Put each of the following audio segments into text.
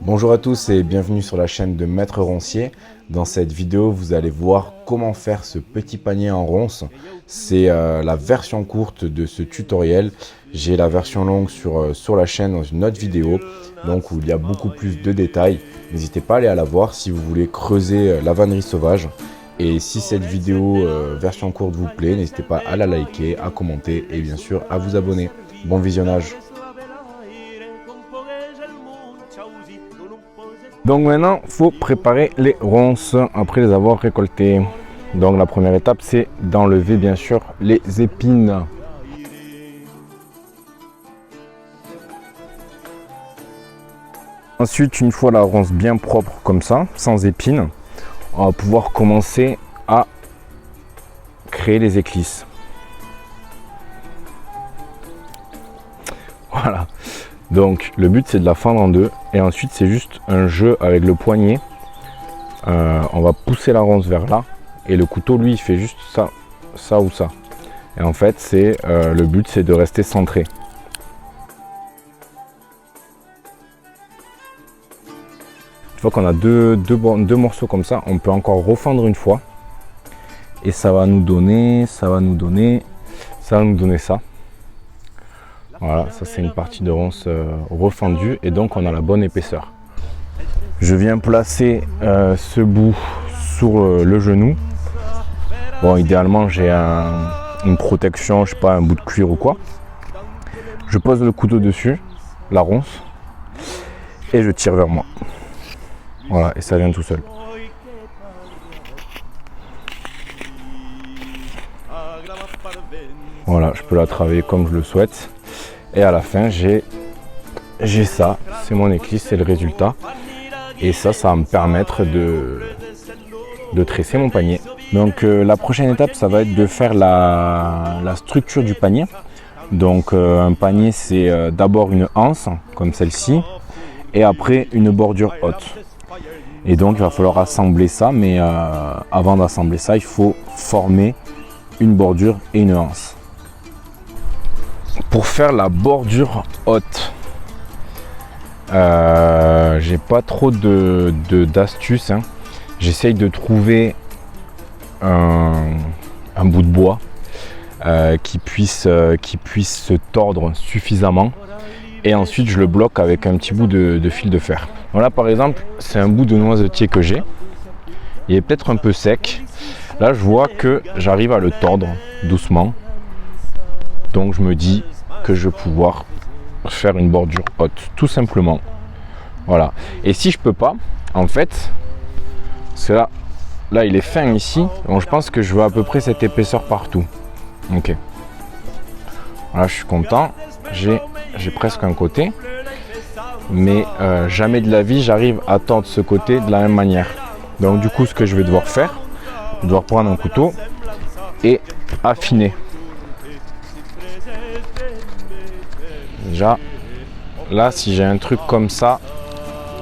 Bonjour à tous et bienvenue sur la chaîne de Maître Roncier. Dans cette vidéo, vous allez voir comment faire ce petit panier en ronces. C'est la version courte de ce tutoriel. J'ai la version longue sur la chaîne dans une autre vidéo, donc où il y a beaucoup plus de détails. N'hésitez pas à aller la voir si vous voulez creuser la vannerie sauvage. Et si cette vidéo version courte vous plaît, n'hésitez pas à la liker, à commenter et bien sûr à vous abonner. Bon visionnage. Donc maintenant, il faut préparer les ronces après les avoir récoltées. Donc la première étape, c'est d'enlever bien sûr les épines. Ensuite, une fois la ronce bien propre comme ça, sans épines, on va pouvoir commencer à créer les éclisses. Voilà. Donc le but c'est de la fendre en deux et ensuite c'est juste un jeu avec le poignet. On va pousser la ronce vers là et le couteau lui il fait juste ça, ça ou ça. Et en fait c'est le but c'est de rester centré. Une fois qu'on a deux morceaux comme ça, on peut encore refendre une fois et ça va nous donner ça. Voilà, ça c'est une partie de ronce refendue et donc on a la bonne épaisseur. Je viens placer ce bout sur le genou. Bon, idéalement j'ai une protection, je sais pas, un bout de cuir ou quoi. Je pose le couteau dessus, la ronce, et je tire vers moi. Voilà, et ça vient tout seul. Voilà, je peux la travailler comme je le souhaite. Et à la fin, j'ai ça, c'est mon éclisse, c'est le résultat. Et ça va me permettre de tresser mon panier. Donc la prochaine étape, ça va être de faire la structure du panier. Donc un panier, c'est d'abord une anse, comme celle-ci, et après une bordure haute. Et donc il va falloir assembler ça, mais avant d'assembler ça, il faut former une bordure et une anse. Pour faire la bordure haute, j'ai pas trop d'astuces. J'essaye de trouver un bout de bois qui puisse se tordre suffisamment. Et ensuite, je le bloque avec un petit bout de fil de fer. Voilà, par exemple, c'est un bout de noisetier que j'ai. Il est peut-être un peu sec. Là, je vois que j'arrive à le tordre doucement. Donc, je me dis que je vais pouvoir faire une bordure haute, tout simplement. Voilà. Et si je peux pas, en fait, c'est là il est fin ici. Donc, je pense que je veux à peu près cette épaisseur partout. Ok. Voilà, je suis content. J'ai presque un côté. Mais jamais de la vie, j'arrive à tordre ce côté de la même manière. Donc, du coup, ce que je vais devoir faire, je vais devoir prendre un couteau et affiner. Déjà, là, si j'ai un truc comme ça,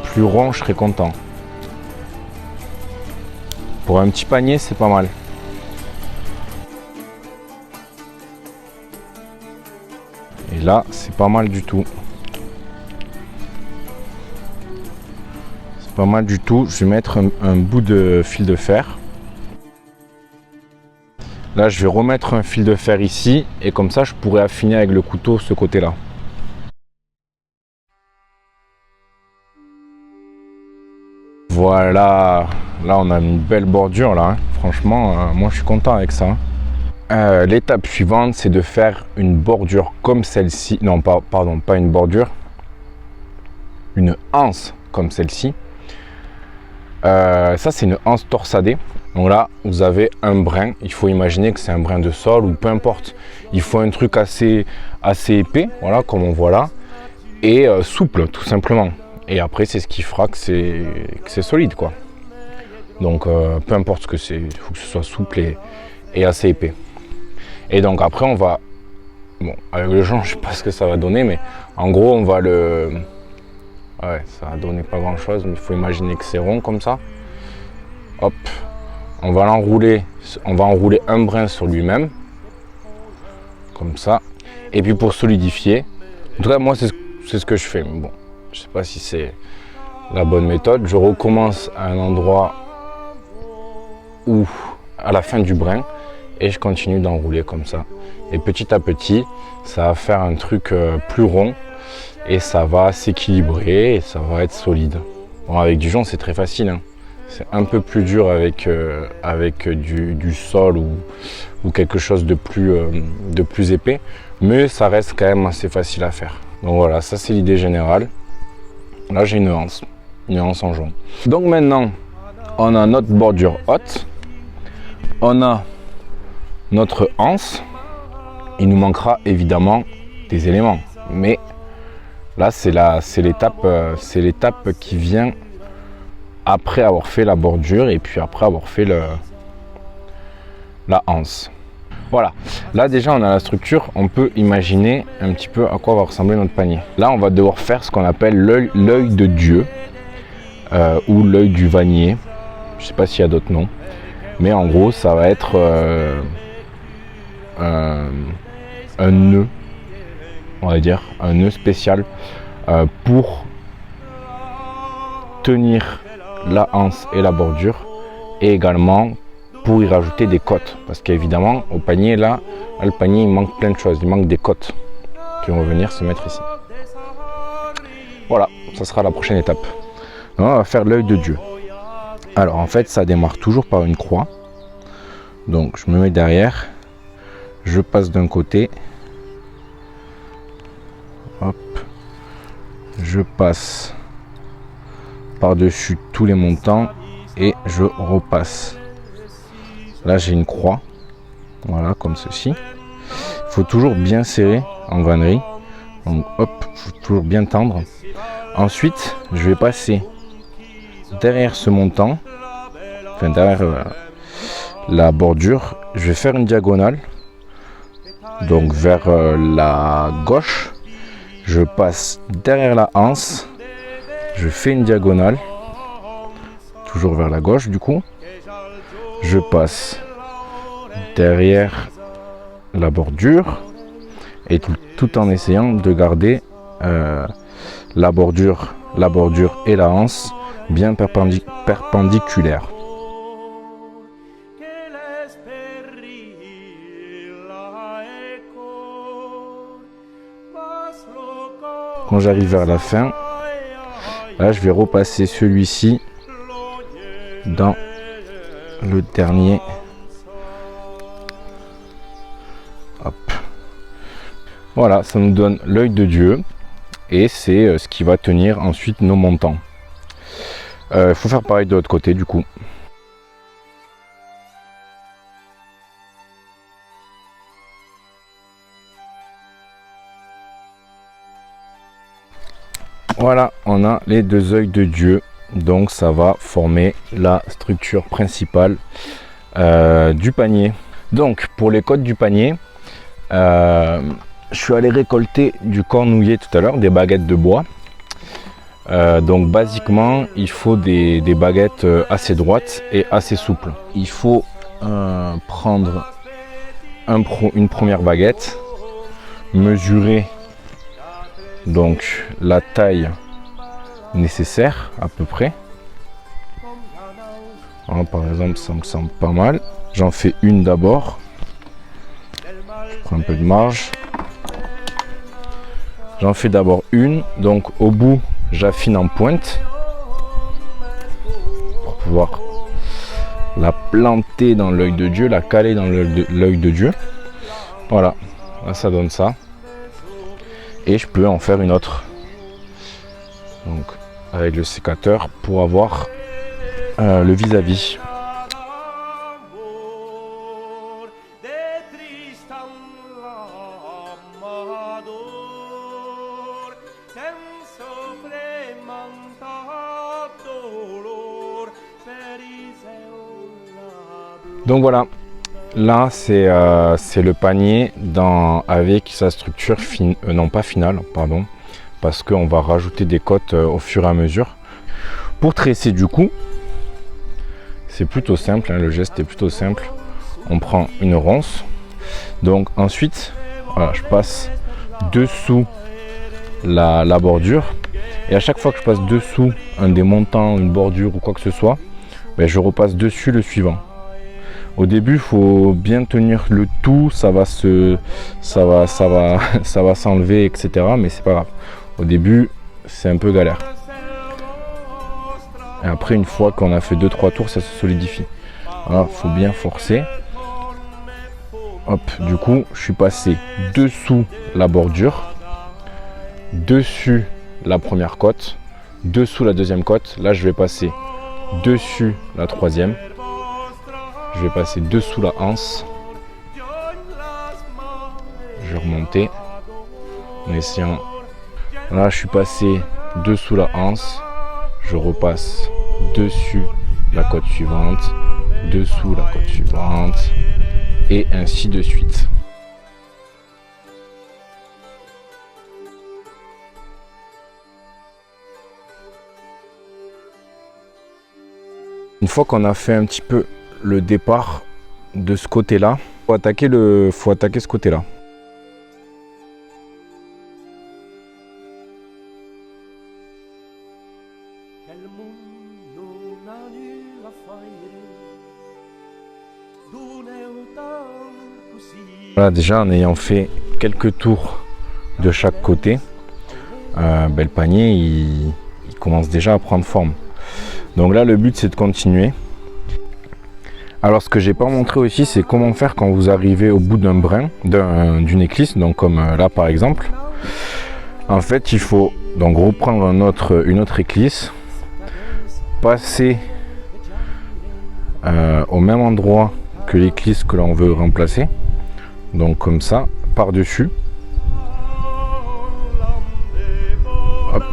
plus rond, je serais content. Pour un petit panier, c'est pas mal. Et là, c'est pas mal du tout. C'est pas mal du tout. Je vais mettre un bout de fil de fer. Là, je vais remettre un fil de fer ici. Et comme ça, je pourrais affiner avec le couteau ce côté-là. Voilà, là on a une belle bordure là, franchement moi je suis content avec ça. L'étape suivante c'est de faire une bordure comme celle-ci, non pardon, pas une bordure, une anse comme celle-ci. Ça c'est une anse torsadée, donc là vous avez un brin, il faut imaginer que c'est un brin de sol ou peu importe. Il faut un truc assez épais, voilà comme on voit là, et souple tout simplement. Et après, c'est ce qui fera que c'est solide, quoi. Donc, peu importe ce que c'est, il faut que ce soit souple et assez épais. Et donc, après, on va... Bon, avec le genre, je sais pas ce que ça va donner, mais en gros, on va le... Ouais, ça va donner pas grand-chose, mais il faut imaginer que c'est rond, comme ça. Hop. On va l'enrouler. On va enrouler un brin sur lui-même. Comme ça. Et puis, pour solidifier... En tout cas, moi, c'est ce que je fais. Mais bon, je sais pas si c'est la bonne méthode. Je recommence à un endroit où, à la fin du brin, et je continue d'enrouler comme ça. Et petit à petit, ça va faire un truc plus rond et ça va s'équilibrer et ça va être solide. Bon, avec du jonc, c'est très facile, hein. C'est un peu plus dur avec du sol ou quelque chose de plus épais, mais ça reste quand même assez facile à faire. Donc voilà, ça c'est l'idée générale. Là j'ai une anse en jonc. Donc maintenant, on a notre bordure haute, on a notre anse. Il nous manquera évidemment des éléments, mais là c'est l'étape qui vient après avoir fait la bordure et puis après avoir fait la anse. Voilà, là déjà on a la structure, on peut imaginer un petit peu à quoi va ressembler notre panier. Là on va devoir faire ce qu'on appelle l'œil de Dieu ou l'œil du vannier. Je ne sais pas s'il y a d'autres noms, mais en gros ça va être un nœud, on va dire, un nœud spécial pour tenir la anse et la bordure, et également pour y rajouter des côtes, parce qu'évidemment au panier là, le panier il manque plein de choses, il manque des côtes qui vont venir se mettre ici. Voilà, ça sera la prochaine étape. Donc, on va faire l'œil de Dieu. Alors en fait ça démarre toujours par une croix, donc je me mets derrière, je passe d'un côté, hop, je passe par-dessus tous les montants et je repasse. Là j'ai une croix, voilà, comme ceci. Il faut toujours bien serrer en vannerie, donc hop, il faut toujours bien tendre. Ensuite je vais passer derrière ce montant, enfin derrière la bordure, je vais faire une diagonale, donc vers la gauche. Je passe derrière la anse, je fais une diagonale, toujours vers la gauche du coup. Je passe derrière la bordure et tout en essayant de garder la bordure et la anse bien perpendiculaires. Quand j'arrive vers la fin, là je vais repasser celui-ci dans le dernier. Hop. Voilà, ça nous donne l'œil de Dieu et c'est ce qui va tenir ensuite nos montants. Il faut faire pareil de l'autre côté du coup. Voilà, on a les deux œils de Dieu, donc ça va former la structure principale du panier. Donc pour les côtes du panier, je suis allé récolter du cornouiller tout à l'heure, des baguettes de bois. Donc basiquement il faut des baguettes assez droites et assez souples. Il faut prendre une première baguette, mesurer donc la taille nécessaire à peu près. Alors, par exemple ça me semble pas mal. J'en fais une d'abord, je prends un peu de marge, j'en fais d'abord une, donc au bout j'affine en pointe pour pouvoir la planter dans l'œil de Dieu, la caler dans l'œil de Dieu. Voilà, là ça donne ça. Et je peux en faire une autre, donc avec le sécateur pour avoir le vis-à-vis. Donc voilà, là c'est le panier avec sa structure non pas finale, pardon, parce qu'on va rajouter des côtes au fur et à mesure. Pour tresser du coup, c'est plutôt simple, hein, le geste est plutôt simple. On prend une ronce, donc ensuite voilà, je passe dessous la bordure Et à chaque fois que je passe dessous un des montants, une bordure ou quoi que ce soit, ben, je repasse dessus le suivant. Au début, il faut bien tenir le tout, ça va s'enlever, etc. Mais c'est pas grave. Au début, c'est un peu galère. Et après, une fois qu'on a fait 2-3 tours, ça se solidifie. Alors, il faut bien forcer. Hop, du coup, je suis passé dessous la bordure, dessus la première côte, dessous la deuxième côte. Là, je vais passer dessus la troisième. Je vais passer dessous la anse. Je vais remonter en essayant. Là, je suis passé dessous la anse. Je repasse dessus la côte suivante, dessous la côte suivante, et ainsi de suite. Une fois qu'on a fait un petit peu le départ de ce côté-là, faut attaquer ce côté-là. Voilà, déjà en ayant fait quelques tours de chaque côté, le panier il commence déjà à prendre forme. Donc là, le but c'est de continuer. Alors ce que j'ai pas montré aussi, c'est comment faire quand vous arrivez au bout d'un brin, d'une éclisse, donc comme là par exemple. En fait, il faut donc reprendre une autre éclisse, passer au même endroit que l'éclisse que l'on veut remplacer, donc comme ça, par-dessus. Hop.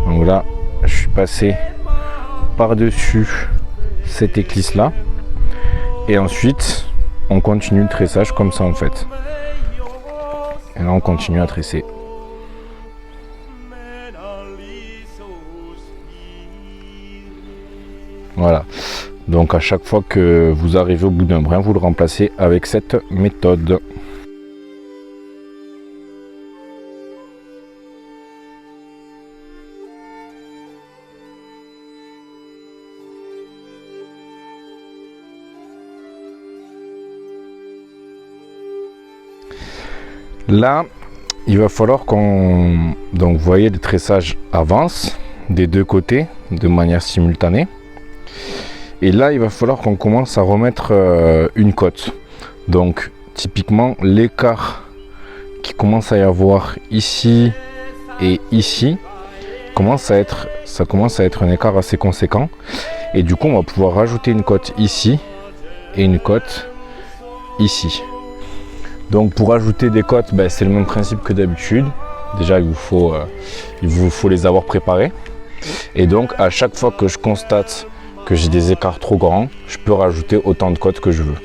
Donc là, je suis passé par-dessus cette éclisse là, et ensuite on continue le tressage comme ça en fait. Et là on continue à tresser. Voilà, donc à chaque fois que vous arrivez au bout d'un brin, vous le remplacez avec cette méthode. Là, il va falloir qu'on... Donc vous voyez, le tressage avance des deux côtés de manière simultanée. Et là, il va falloir qu'on commence à remettre une cote. Donc typiquement, l'écart qui commence à y avoir ici et ici, ça commence à être un écart assez conséquent. Et du coup, on va pouvoir rajouter une cote ici et une cote ici. Donc pour ajouter des cotes, c'est le même principe que d'habitude. Déjà, il vous faut les avoir préparées. Et donc à chaque fois que je constate que j'ai des écarts trop grands, je peux rajouter autant de cotes que je veux.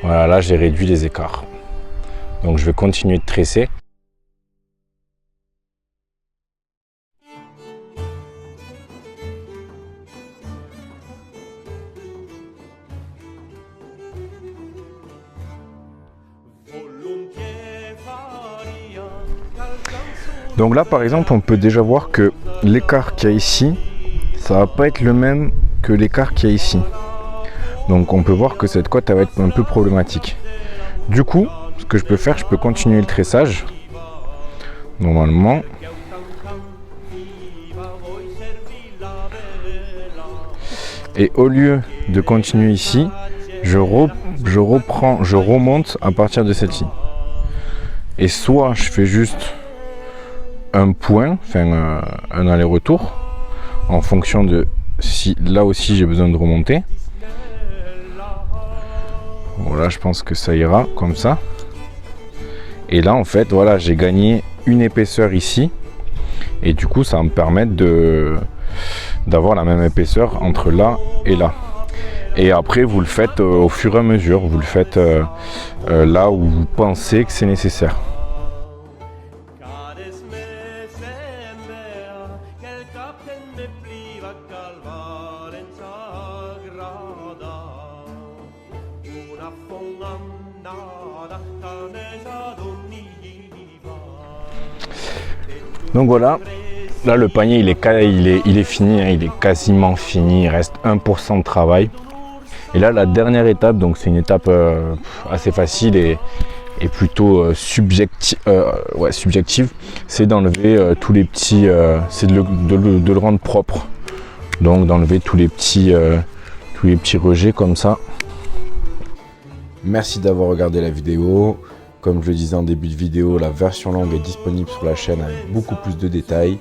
Voilà, là j'ai réduit les écarts. Donc je vais continuer de tresser. Donc là par exemple, on peut déjà voir que l'écart qu'il y a ici, ça va pas être le même que l'écart qu'il y a ici. Donc on peut voir que cette cote elle va être un peu problématique. Du coup, ce que je peux faire, je peux continuer le tressage. Normalement. Et au lieu de continuer ici, je remonte à partir de celle-ci. Et soit je fais juste un point, enfin un aller-retour, en fonction de si là aussi j'ai besoin de remonter. Voilà, je pense que ça ira comme ça. Et là en fait, voilà, j'ai gagné une épaisseur ici. Et du coup, ça va me permettre d'avoir la même épaisseur entre là et là. Et après, vous le faites au fur et à mesure. Vous le faites là où vous pensez que c'est nécessaire. Donc voilà, là le panier il est fini, hein, il est quasiment fini, il reste 1% de travail. Et là la dernière étape, donc c'est une étape assez facile et plutôt subjective, c'est d'enlever tous les petits, c'est de le rendre propre. Donc d'enlever tous les petits rejets comme ça. Merci d'avoir regardé la vidéo. Comme je le disais en début de vidéo, la version longue est disponible sur la chaîne avec beaucoup plus de détails.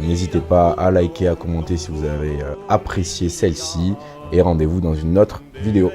N'hésitez pas à liker, à commenter si vous avez apprécié celle-ci. Et rendez-vous dans une autre vidéo.